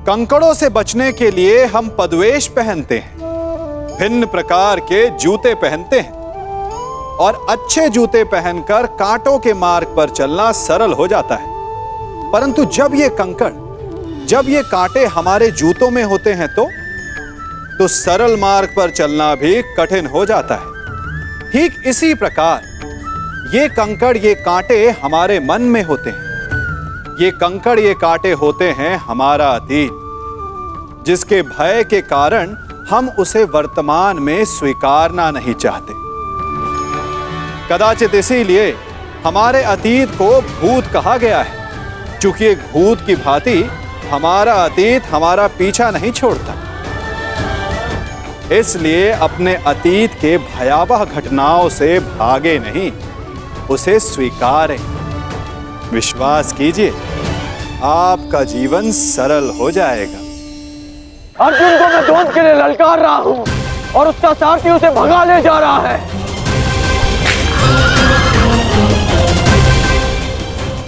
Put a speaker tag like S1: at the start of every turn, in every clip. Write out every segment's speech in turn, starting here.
S1: कंकड़ों से बचने के लिए हम पदवेश पहनते हैं, भिन्न प्रकार के जूते पहनते हैं और अच्छे जूते पहनकर कांटों के मार्ग पर चलना सरल हो जाता है। परंतु जब ये कांटे हमारे जूतों में होते हैं तो सरल मार्ग पर चलना भी कठिन हो जाता है। ठीक इसी प्रकार ये कंकड़, ये कांटे हमारे मन में होते हैं। ये कंकड़, ये कांटे होते हैं हमारा अतीत, जिसके भय के कारण हम उसे वर्तमान में स्वीकारना नहीं चाहते। कदाचित इसीलिए हमारे अतीत को भूत कहा गया है, क्योंकि एक भूत की भांति हमारा अतीत हमारा पीछा नहीं छोड़ता। इसलिए अपने अतीत के भयावह घटनाओं से भागे नहीं, उसे स्वीकारें। विश्वास कीजिए, आपका जीवन सरल हो जाएगा।
S2: अर्जुन को मैं द्वंद के लिए ललकार रहा हूं और उसका सारथी उसे भगा ले जा रहा है।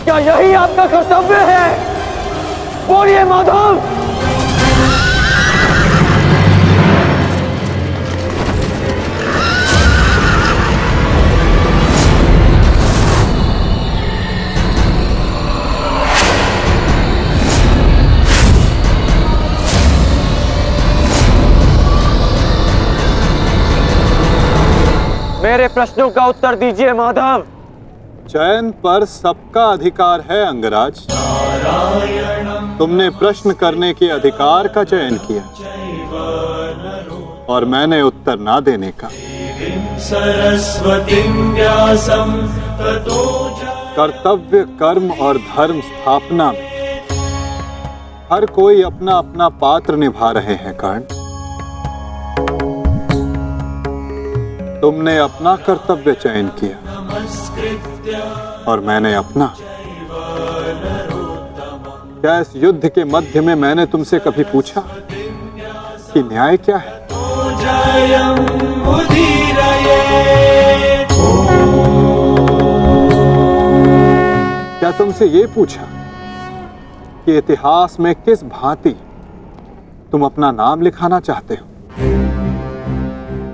S2: क्या यही आपका कर्तव्य है? बोलिए माधव। मेरे प्रश्नों का उत्तर दीजिए माधव।
S1: चयन पर सबका अधिकार है अंगराज। तुमने प्रश्न करने के अधिकार का चयन किया और मैंने उत्तर ना देने का। कर्तव्य, कर्म और धर्म स्थापना में हर कोई अपना अपना पात्र निभा रहे हैं कर्ण। तुमने अपना कर्तव्य चयन किया और मैंने अपना। क्या इस युद्ध के मध्य में मैंने तुमसे कभी पूछा कि न्याय क्या है? क्या तुमसे ये पूछा कि इतिहास में किस भांति तुम अपना नाम लिखाना चाहते हो?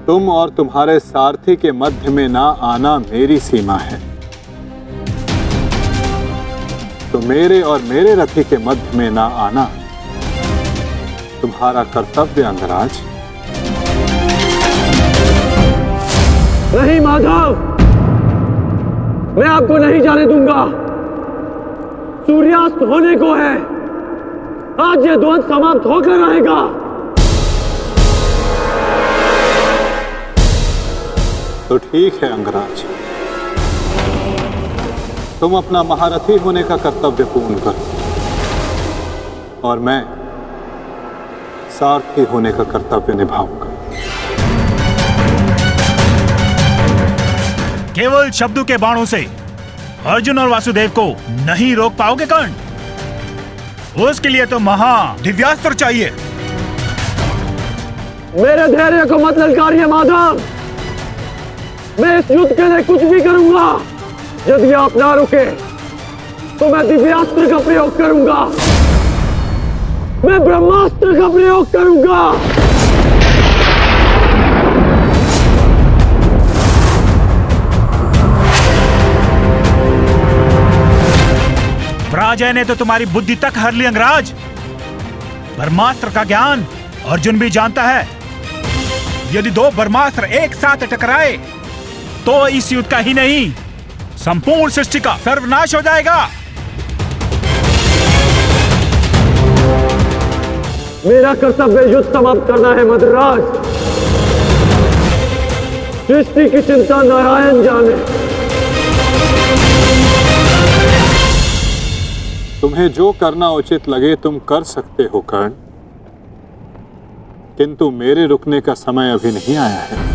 S1: तुम और तुम्हारे सारथी के मध्य में ना आना मेरी सीमा है, तो मेरे और मेरे रथी के मध्य में ना आना तुम्हारा कर्तव्य अंगराज।
S2: नहीं माधव, मैं आपको नहीं जाने दूंगा। सूर्यास्त होने को है, आज ये द्वंद समाप्त होकर रहेगा।
S1: तो ठीक है अंगराज, तुम अपना महारथी होने का कर्तव्य पूर्ण करो और मैं सारथी होने का कर्तव्य निभाऊंगा।
S3: केवल शब्दों के बाणों से अर्जुन और वासुदेव को नहीं रोक पाओगे कर्ण। उसके लिए तो महा दिव्यास्त्र चाहिए।
S2: मेरे धैर्य को मत ललकारिए माधव। मैं इस युद्ध के लिए कुछ भी करूंगा। यदि आप ना रुके तो मैं दिव्यास्त्र का प्रयोग करूंगा, मैं ब्रह्मास्त्र का प्रयोग करूंगा।
S3: पराजय ने तो तुम्हारी बुद्धि तक हर ली अंगराज। ब्रह्मास्त्र का ज्ञान अर्जुन भी जानता है। यदि दो ब्रह्मास्त्र एक साथ टकराए तो इस युद्ध का ही नहीं, संपूर्ण सृष्टि का सर्वनाश हो जाएगा।
S2: मेरा कर्तव्य युद्ध समाप्त करना है मद्राज। सृष्टि की चिंता नारायण जाने।
S1: तुम्हें जो करना उचित लगे तुम कर सकते हो कर्ण, किंतु मेरे रुकने का समय अभी नहीं आया है।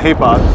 S1: नहीं पार्थ।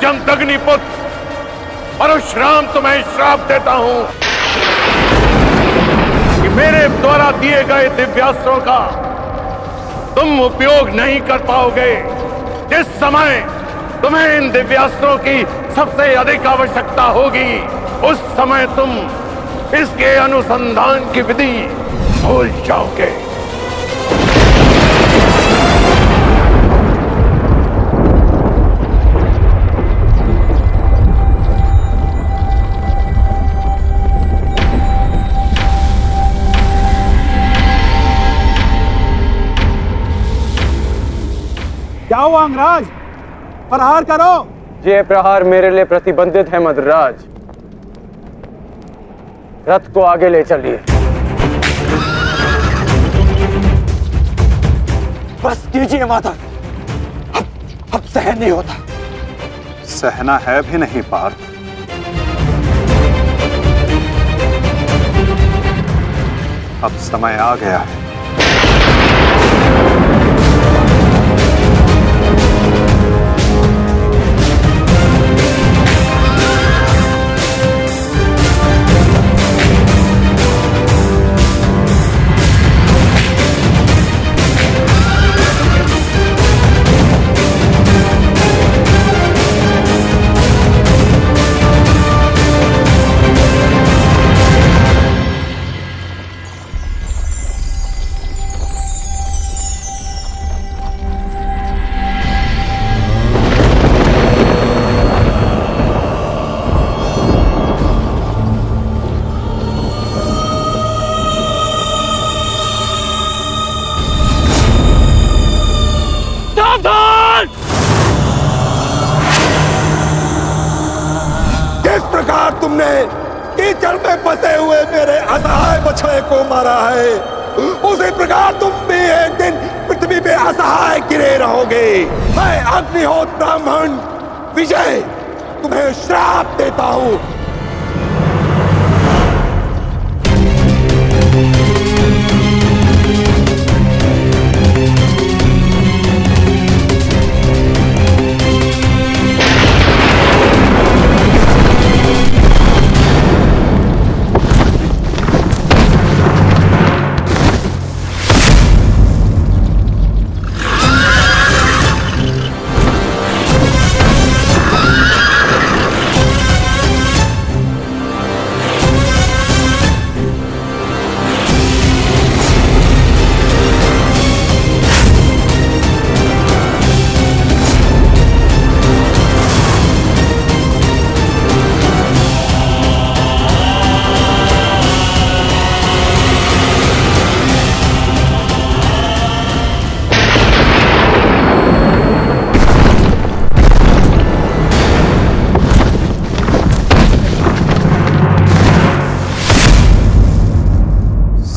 S4: जमदग्निपुत्र परशुराम तुम्हें श्राप देता हूं कि मेरे द्वारा दिए गए दिव्यास्त्रों का तुम उपयोग नहीं कर पाओगे। जिस समय तुम्हें इन दिव्यास्त्रों की सबसे अधिक आवश्यकता होगी उस समय तुम इसके अनुसंधान की विधि भूल जाओगे।
S3: क्या हुआ अंगराज? प्रहार करो।
S2: ये प्रहार मेरे लिए प्रतिबंधित है मद्रराज। रथ को आगे ले चलिए।
S3: बस कीजिए माता, अब सहन नहीं होता।
S1: सहना है भी नहीं पार्थ। अब समय आ गया है।
S4: किस प्रकार तुमने कीचड़ में फंसे हुए मेरे असहाय बछड़े को मारा है, उसी प्रकार तुम भी एक दिन पृथ्वी पे असहाय गिरे रहोगे। मैं अग्निहोत्र ब्राह्मण विजय तुम्हें श्राप देता हूं।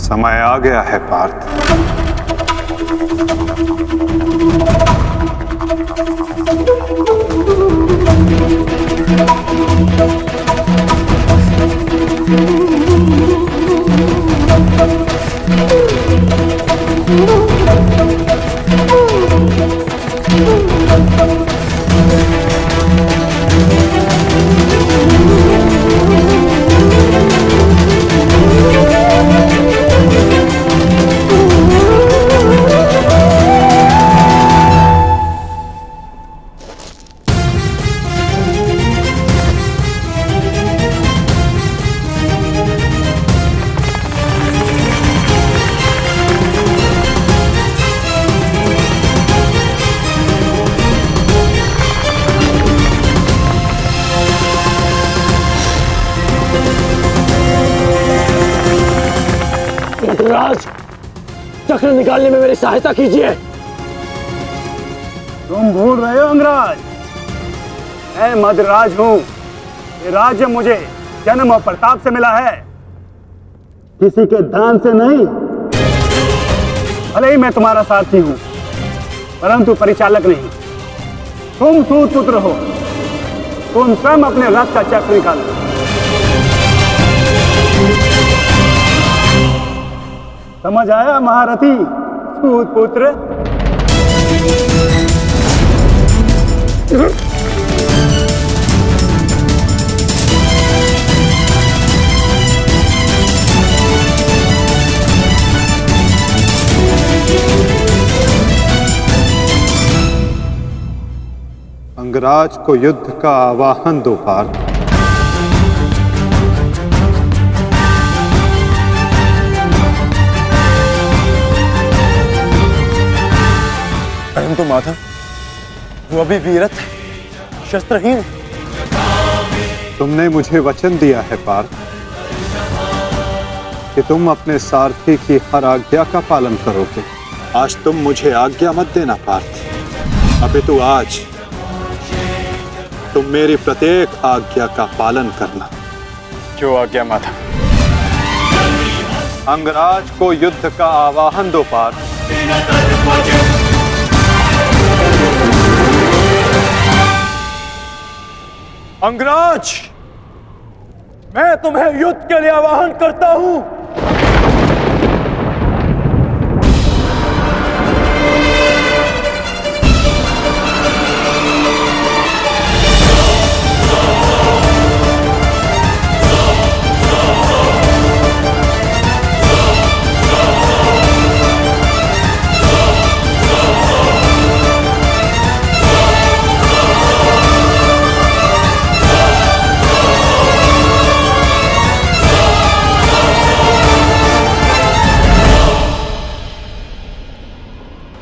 S1: समय आ गया है पार्थ।
S2: निकालने में मेरी सहायता कीजिए।
S5: तुम भूल रहे हो अंगराज, मैं मदराज हूं। ये राज्य मुझे जन्म और प्रताप से मिला है, किसी के दान से नहीं। भले ही मैं तुम्हारा सारथी हूं, परंतु परिचालक नहीं। तुम सूत पुत्र हो, तुम स्वयं अपने रथ का चक्र निकालो। समझ आया महारथी सूत पुत्र?
S1: अंगराज को युद्ध का आवाहन दो पार्थ।
S6: परंतु माधव, वो अभी वीरथ शस्त्रहीन है।
S1: तुमने मुझे वचन दिया है पार्थ कि तुम अपने सारथी की हर आज्ञा का पालन करोगे। आज तुम मुझे आज्ञा मत देना पार्थ, अपितु आज तुम मेरी प्रत्येक आज्ञा का पालन करना।
S6: जो आज्ञा माधव।
S1: अंगराज को युद्ध का आवाहन दो पार्थ।
S6: अंगराज, मैं तुम्हें युद्ध के लिए आवाहन करता हूं।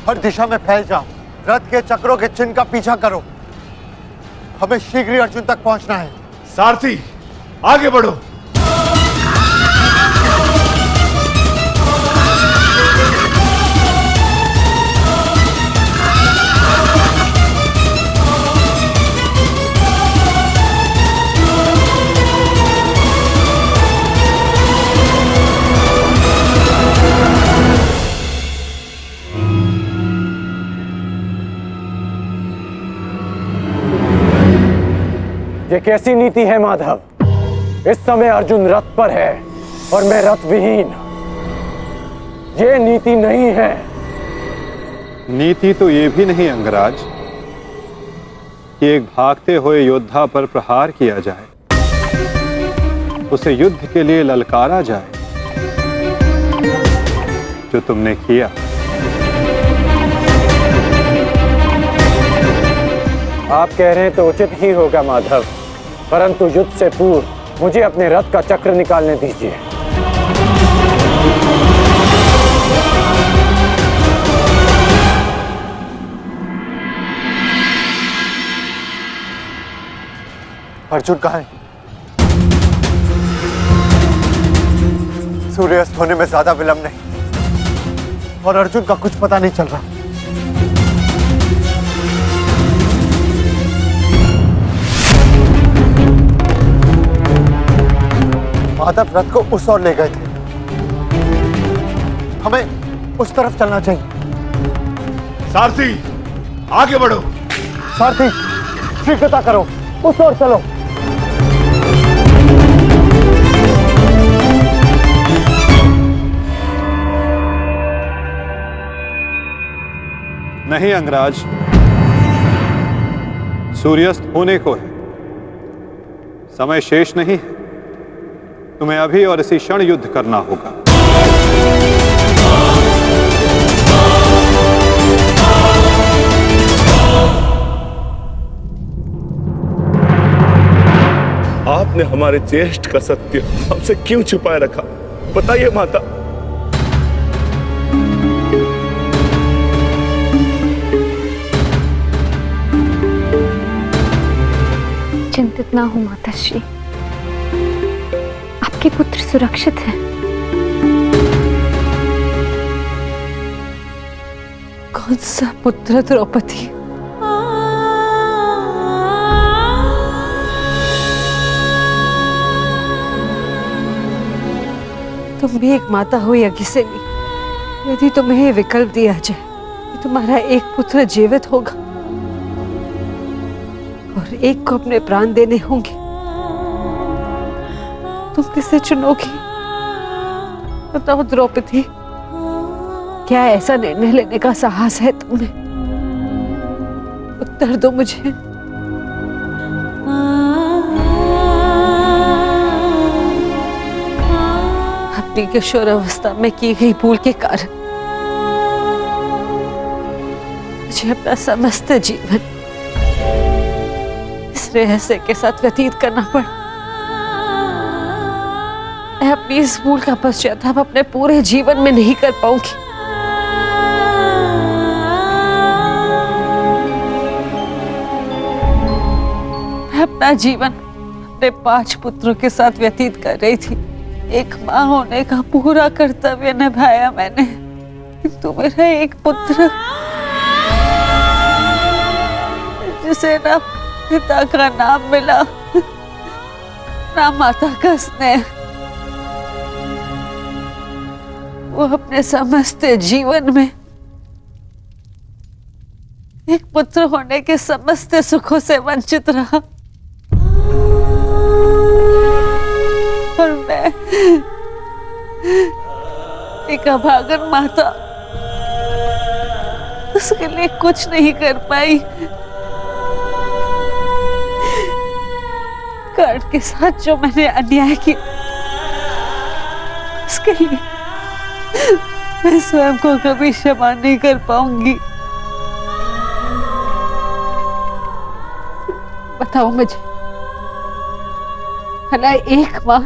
S6: हर दिशा में फैल जाओ, रथ के चक्रों के चिन्ह का पीछा करो। हमें शीघ्र ही अर्जुन तक पहुंचना है।
S4: सारथी, आगे बढ़ो।
S2: ये कैसी नीति है माधव? इस समय अर्जुन रथ पर है और मैं रथ विहीन। ये नीति नहीं है।
S1: नीति तो ये भी नहीं अंगराज कि एक भागते हुए योद्धा पर प्रहार किया जाए, उसे युद्ध के लिए ललकारा जाए, जो तुमने किया।
S2: आप कह रहे हैं तो उचित ही होगा माधव, परंतु युद्ध से पूर्व मुझे अपने रथ का चक्र निकालने दीजिए।
S6: अर्जुन कहाँ है? सूर्यास्त होने में ज्यादा विलंब नहीं और अर्जुन का कुछ पता नहीं चल रहा। माधव रथ को उस ओर ले गए थे, हमें उस तरफ चलना चाहिए।
S4: सारथी, आगे बढ़ो।
S6: सारथी, शीघ्रता करो, उस ओर चलो।
S1: नहीं अंगराज, सूर्यास्त होने को है, समय शेष नहीं है। तुम्हें अभी और इसी क्षण युद्ध करना होगा।
S4: आपने हमारे ज्येष्ठ का सत्य हमसे क्यों छुपाए रखा? बताइए माता।
S7: चिंतित ना हो माताश्री, आपके पुत्र सुरक्षित हैं।
S8: कौन सा पुत्र द्रौपदी? तुम भी एक माता हो यज्ञसेनी। यदि तुम्हें ये विकल्प दिया जाए कि तुम्हारा एक पुत्र जीवित होगा और एक को अपने प्राण देने होंगे, तुम किसे चुनोगी? बताओ द्रौपदी, क्या ऐसा निर्णय लेने का साहस है तुम्हें? उत्तर दो मुझे। अपनी किशोरावस्था में की गई भूल के कारण मुझे अपना समस्त जीवन इस रहस्य के साथ व्यतीत करना पड़ा। मैं अपनी इस भूल का पश्चाताप अपने पूरे जीवन में नहीं कर पाऊंगी। मैं अपना जीवन अपने 5 पुत्रों के साथ व्यतीत कर रही थी। एक माँ होने का पूरा कर्तव्य निभाया मैंने, किंतु मेरा एक पुत्र जिसे ना पिता का नाम मिला ना माता का स्नेह, वो अपने समस्त जीवन में एक पुत्र होने के समस्त सुखों से वंचित रहा। और मैं एक अभागन माता उसके लिए कुछ नहीं कर पाई। कर्ण के साथ जो मैंने अन्याय किया उसके लिए मैं स्वयं को कभी क्षमा नहीं कर पाऊंगी। बताओ मुझे, भला एक माँ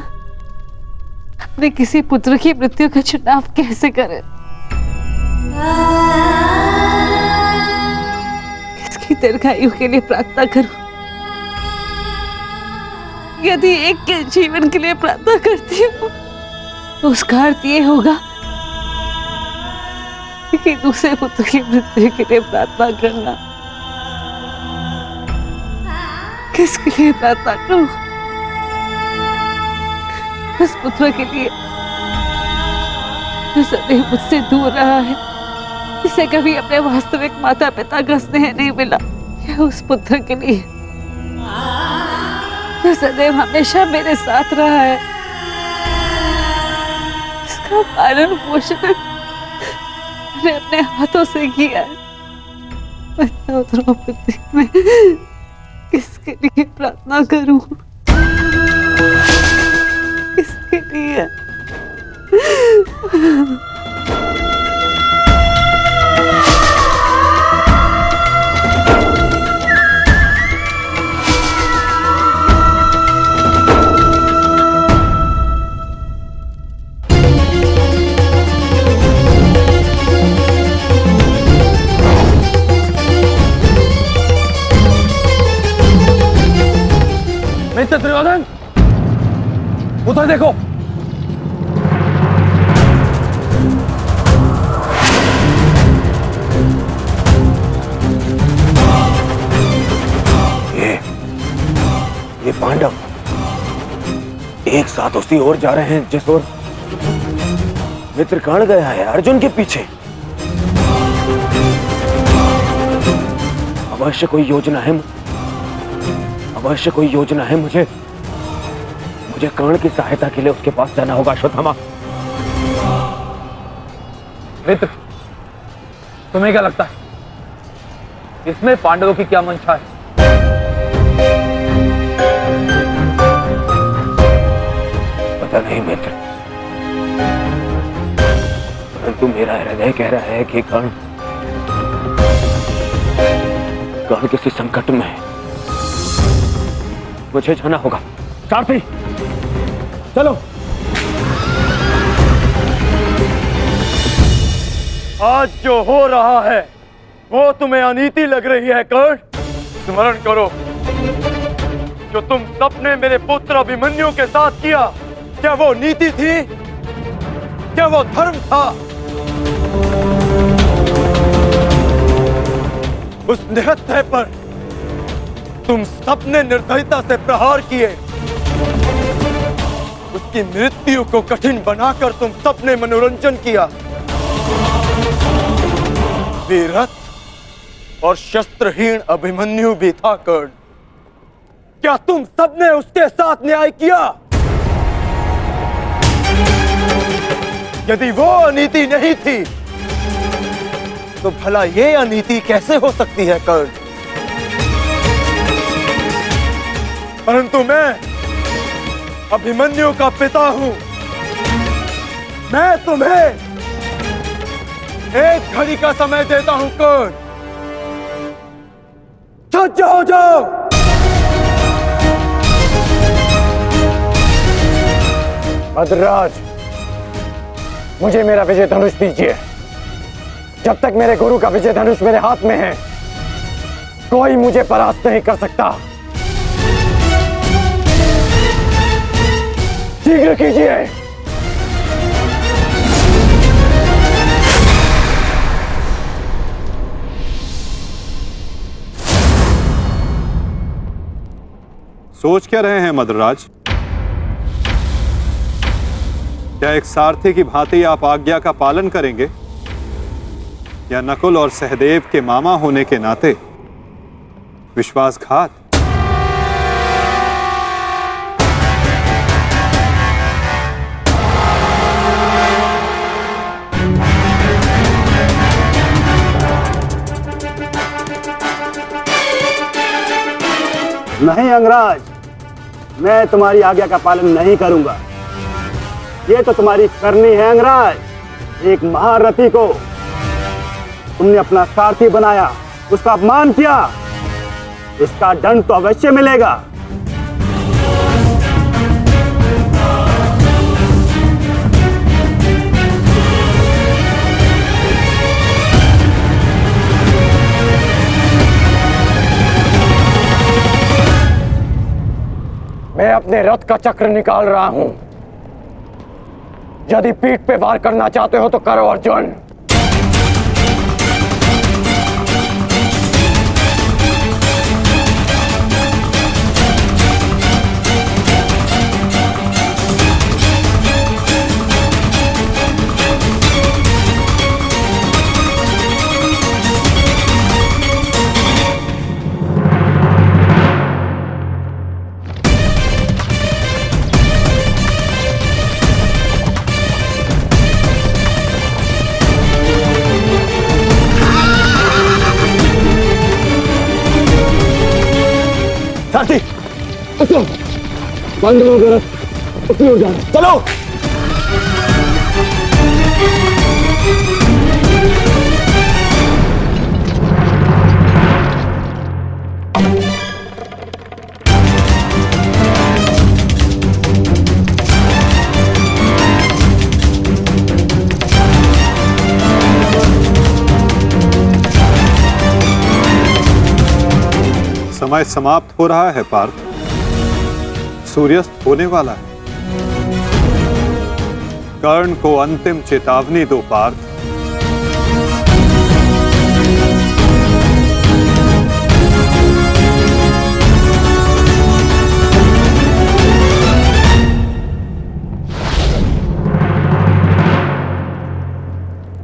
S8: अपने किसी पुत्र की मृत्यु का चुनाव कैसे करे? किसकी दीर्घायु के लिए प्रार्थना करूं? यदि एक के जीवन के लिए प्रार्थना करती हूँ तो उसका अर्थ ये होगा कि दूसरे पुत्र की मृत्यु के लिए प्रार्थना करना। किसके लिए प्रार्थना करूं? उस पुत्र के लिए जो सदैव मुझसे दूर रहा है, जिसे कभी अपने वास्तविक माता पिता का स्नेह नहीं मिला, या उस पुत्र के लिए जो सदैव हमेशा मेरे साथ रहा है, इसका पालन पोषण मैंने अपने हाथों से किया है। बताओ द्रौपदी, मैं किसके लिए प्रार्थना करूं? किसके लिए?
S2: मित्र दुर्योधन, उधर देखो।
S5: ये पांडव एक साथ उसी ओर जा रहे हैं जिस ओर मित्र कर्ण गया है, अर्जुन के पीछे। अवश्य कोई योजना है, अवश्य कोई योजना है। मुझे कर्ण की सहायता के लिए उसके पास जाना होगा। अश्वत्थामा,
S2: मित्र, तुम्हें क्या लगता है इसमें पांडवों की क्या मंशा है?
S5: पता नहीं मित्र, परंतु मेरा हृदय कह रहा है कि कर्ण किसी संकट में है। मुझे जाना होगा। सारथी, चलो।
S6: आज जो हो रहा है वो तुम्हें अनीति लग रही है कर्ण? स्मरण करो, जो तुम सबने मेरे पुत्र अभिमन्यु के साथ किया, क्या वो नीति थी? क्या वो धर्म था? उस निहत्थे पर तुम सबने निर्दयता से प्रहार किए। उसकी मृत्यु को कठिन बनाकर तुम सबने मनोरंजन किया। वीरथ और शस्त्रहीन अभिमन्यु भी था कर्ण। क्या तुम सबने उसके साथ न्याय किया? यदि वो अनीति नहीं थी तो भला ये अनीति कैसे हो सकती है कर्ण? परंतु मैं अभिमन्यु का पिता हूं। मैं तुम्हें एक घड़ी का समय देता हूं कर्ण। सज्ज हो जाओ।
S2: भद्रराज, मुझे मेरा विजय धनुष दीजिए। जब तक मेरे गुरु का विजय धनुष मेरे हाथ में है, कोई मुझे परास्त नहीं कर सकता। शीघ्र कीजिए।
S1: सोच क्या रहे हैं मद्रराज? क्या एक सारथी की भांति आप आज्ञा का पालन करेंगे, या नकुल और सहदेव के मामा होने के नाते विश्वासघात?
S5: नहीं अंगराज, मैं तुम्हारी आज्ञा का पालन नहीं करूंगा। ये तो तुम्हारी करनी है अंगराज। एक महारथी को तुमने अपना सारथी बनाया, उसका अपमान किया। इसका दंड तो अवश्य मिलेगा।
S2: मैं अपने रथ का चक्र निकाल रहा हूं। यदि पीठ पे वार करना चाहते हो तो करो अर्जुन।
S5: सारथी,
S2: बंद हो गया रथ, उसकी ओर जाना।
S5: चलो।
S1: समय समाप्त हो रहा है पार्थ। सूर्यास्त होने वाला है। कर्ण को अंतिम चेतावनी दो पार्थ।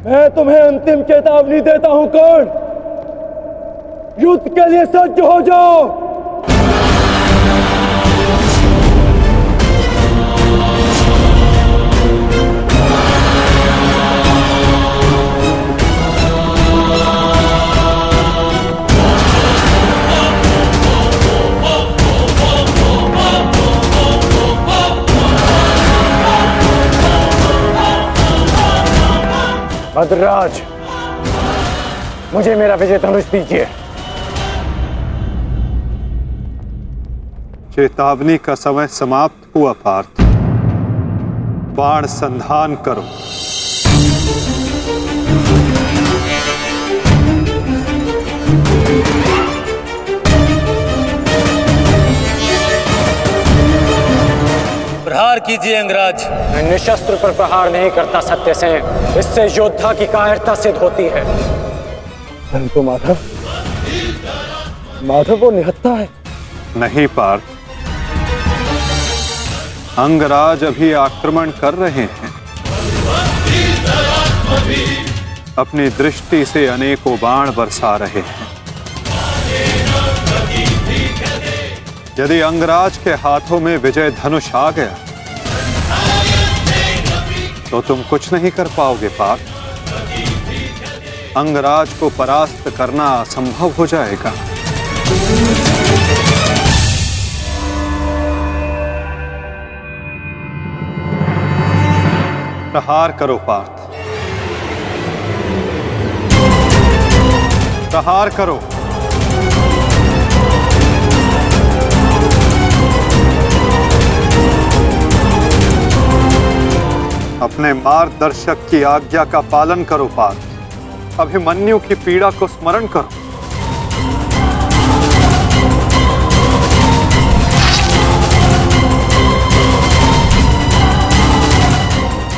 S6: मैं तुम्हें अंतिम चेतावनी देता हूं कर्ण। युद्ध के लिए सज्ज हो जाओ।
S2: भद्रराज, मुझे मेरा विजय धनुष दीजिए।
S1: चेतावनी का समय समाप्त हुआ पार्थ। बाण संधान करो।
S6: प्रहार कीजिए अंगराज।
S2: मैं निशस्त्र पर प्रहार नहीं करता सत्यसेन। इससे योद्धा की कायरता सिद्ध होती है।
S5: परंतु माधव,
S6: माधव वो निहत्था है।
S1: नहीं पार्थ, अंगराज अभी आक्रमण कर रहे हैं। अपनी दृष्टि से अनेकों बाण बरसा रहे हैं। यदि अंगराज के हाथों में विजय धनुष आ गया तो तुम कुछ नहीं कर पाओगे पार्थ। अंगराज को परास्त करना असंभव हो जाएगा। प्रहार करो पार्थ, प्रहार करो। अपने मार्गदर्शक की आज्ञा का पालन करो पार्थ। अभिमन्यु की पीड़ा को स्मरण करो।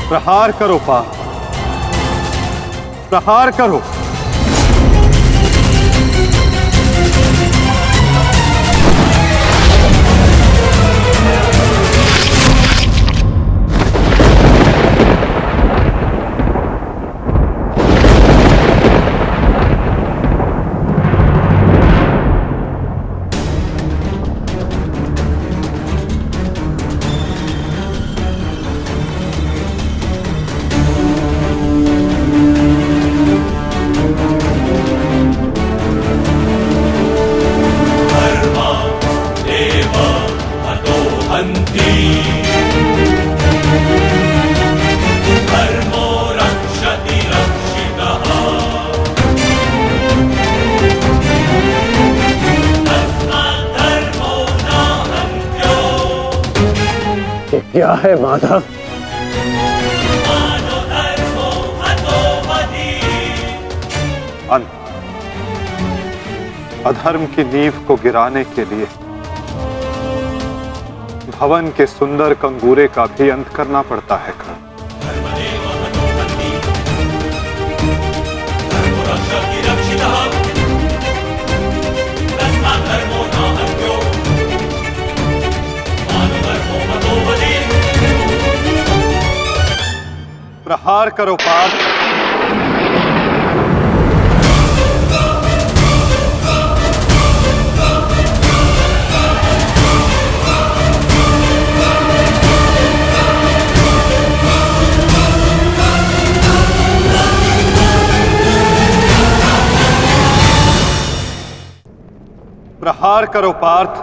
S1: प्रहार करो पार्थ, प्रहार करो।
S2: क्या है माधव?
S1: अंत। अधर्म की नींव को गिराने के लिए भवन के सुंदर कंगूरे का भी अंत करना पड़ता है। प्रहार करो पार्थ, प्रहार करो पार्थ।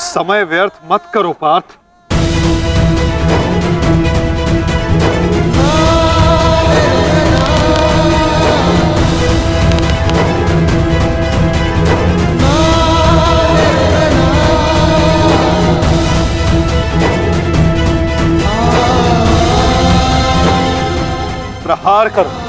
S1: समय व्यर्थ मत करो पार्थ। प्रहार करो।